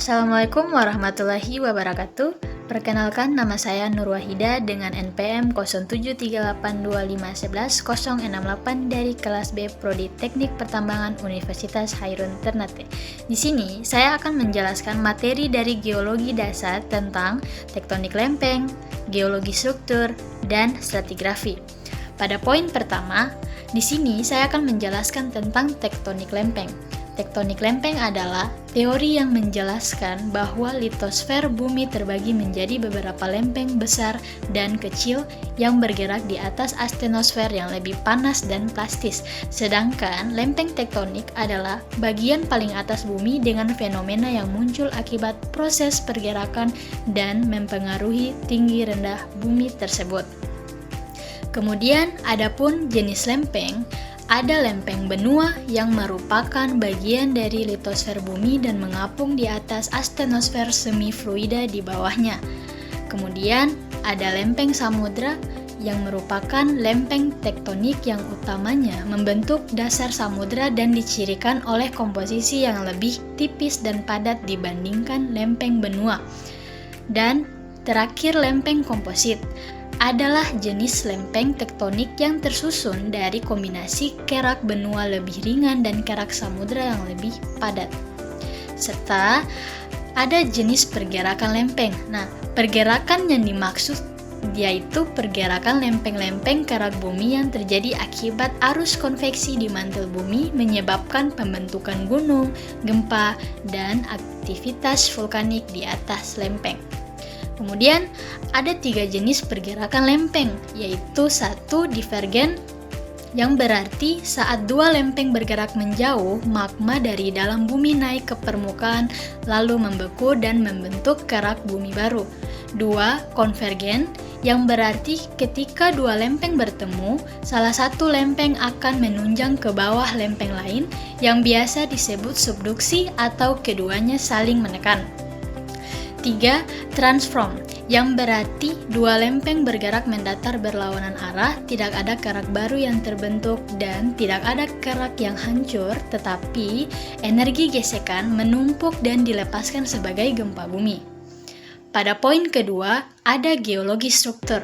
Assalamualaikum warahmatullahi wabarakatuh. Perkenalkan, nama saya Nur Wahida dengan NPM 073825111068 dari kelas B Prodi Teknik Pertambangan Universitas Hairun Ternate. Di sini, saya akan menjelaskan materi dari geologi dasar tentang tektonik lempeng, geologi struktur, dan stratigrafi. Pada poin pertama, di sini saya akan menjelaskan tentang tektonik lempeng. Tektonik lempeng adalah teori yang menjelaskan bahwa litosfer bumi terbagi menjadi beberapa lempeng besar dan kecil yang bergerak di atas astenosfer yang lebih panas dan plastis. Sedangkan lempeng tektonik adalah bagian paling atas bumi dengan fenomena yang muncul akibat proses pergerakan dan mempengaruhi tinggi rendah bumi tersebut. Kemudian, adapun jenis lempeng, ada lempeng benua yang merupakan bagian dari litosfer bumi dan mengapung di atas astenosfer semi-fluida di bawahnya. Kemudian ada lempeng samudra yang merupakan lempeng tektonik yang utamanya membentuk dasar samudra dan dicirikan oleh komposisi yang lebih tipis dan padat dibandingkan lempeng benua. Dan terakhir lempeng komposit adalah jenis lempeng tektonik yang tersusun dari kombinasi kerak benua lebih ringan dan kerak samudra yang lebih padat. Serta ada jenis pergerakan lempeng. Nah, pergerakan yang dimaksud yaitu pergerakan lempeng-lempeng kerak bumi yang terjadi akibat arus konveksi di mantel bumi menyebabkan pembentukan gunung, gempa, dan aktivitas vulkanik di atas lempeng. Kemudian ada 3 jenis pergerakan lempeng, yaitu 1 divergen, yang berarti saat 2 lempeng bergerak menjauh, magma dari dalam bumi naik ke permukaan lalu membeku dan membentuk kerak bumi baru. 2 konvergen, yang berarti ketika 2 lempeng bertemu, salah satu lempeng akan menunjang ke bawah lempeng lain yang biasa disebut subduksi atau keduanya saling menekan. 3. Transform, yang berarti 2 lempeng bergerak mendatar berlawanan arah, tidak ada kerak baru yang terbentuk dan tidak ada kerak yang hancur, tetapi energi gesekan menumpuk dan dilepaskan sebagai gempa bumi. Pada poin kedua, ada geologi struktur.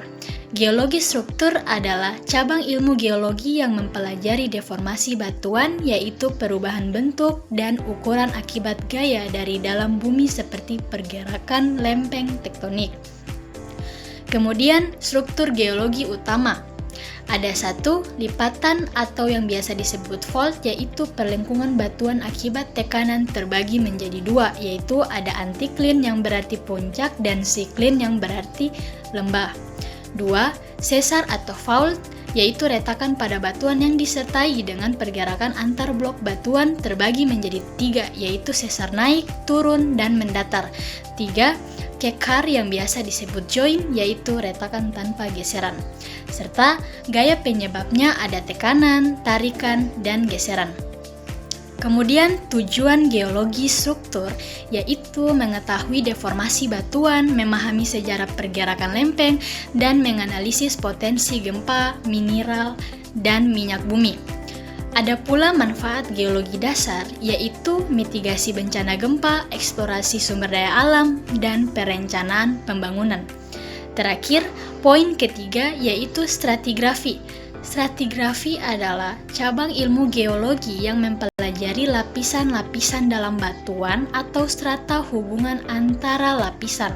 Geologi struktur adalah cabang ilmu geologi yang mempelajari deformasi batuan, yaitu perubahan bentuk dan ukuran akibat gaya dari dalam bumi seperti pergerakan lempeng tektonik. Kemudian, struktur geologi utama. Ada 1 lipatan atau yang biasa disebut fault, yaitu perlengkungan batuan akibat tekanan terbagi menjadi 2, yaitu ada antiklin yang berarti puncak dan siklin yang berarti lembah. 2. Sesar atau fault, yaitu retakan pada batuan yang disertai dengan pergerakan antar blok batuan terbagi menjadi 3, yaitu sesar naik, turun, dan mendatar. 3. Kekar yang biasa disebut join, yaitu retakan tanpa geseran. Serta gaya penyebabnya ada tekanan, tarikan, dan geseran. Kemudian tujuan geologi struktur yaitu mengetahui deformasi batuan, memahami sejarah pergerakan lempeng, dan menganalisis potensi gempa, mineral, dan minyak bumi. Ada pula manfaat geologi dasar, yaitu mitigasi bencana gempa, eksplorasi sumber daya alam, dan perencanaan pembangunan. Terakhir, poin ketiga yaitu stratigrafi. Stratigrafi adalah cabang ilmu geologi yang mempelajari lapisan-lapisan dalam batuan atau strata hubungan antara lapisan,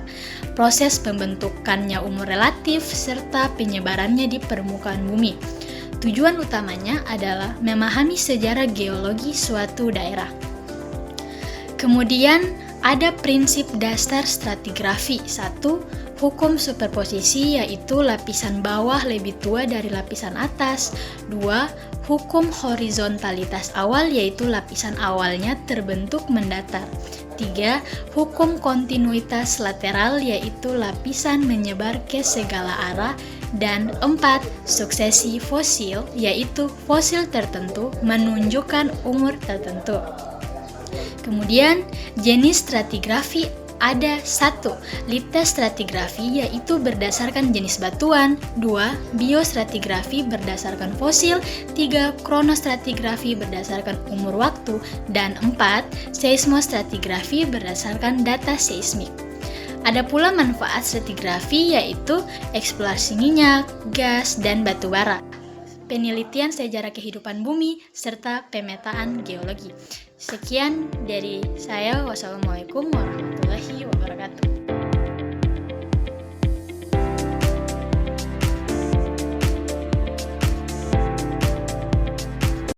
proses pembentukannya umur relatif, serta penyebarannya di permukaan bumi. Tujuan utamanya adalah memahami sejarah geologi suatu daerah. Kemudian ada prinsip dasar stratigrafi. 1. Hukum superposisi, yaitu lapisan bawah lebih tua dari lapisan atas. 2. Hukum horizontalitas awal, yaitu lapisan awalnya terbentuk mendatar. 3. Hukum kontinuitas lateral, yaitu lapisan menyebar ke segala arah. Dan 4. Suksesi fosil, yaitu fosil tertentu menunjukkan umur tertentu. Kemudian, jenis stratigrafi Ada 1. Litostratigrafi yaitu berdasarkan jenis batuan, 2. Biostratigrafi berdasarkan fosil, 3. Kronostratigrafi berdasarkan umur waktu, dan 4. Seismostratigrafi berdasarkan data seismik. Ada pula manfaat stratigrafi yaitu eksplorasi minyak, gas, dan batu bara, penelitian sejarah kehidupan bumi, serta pemetaan geologi. Sekian dari saya. Wassalamualaikum warahmatullahi wabarakatuh.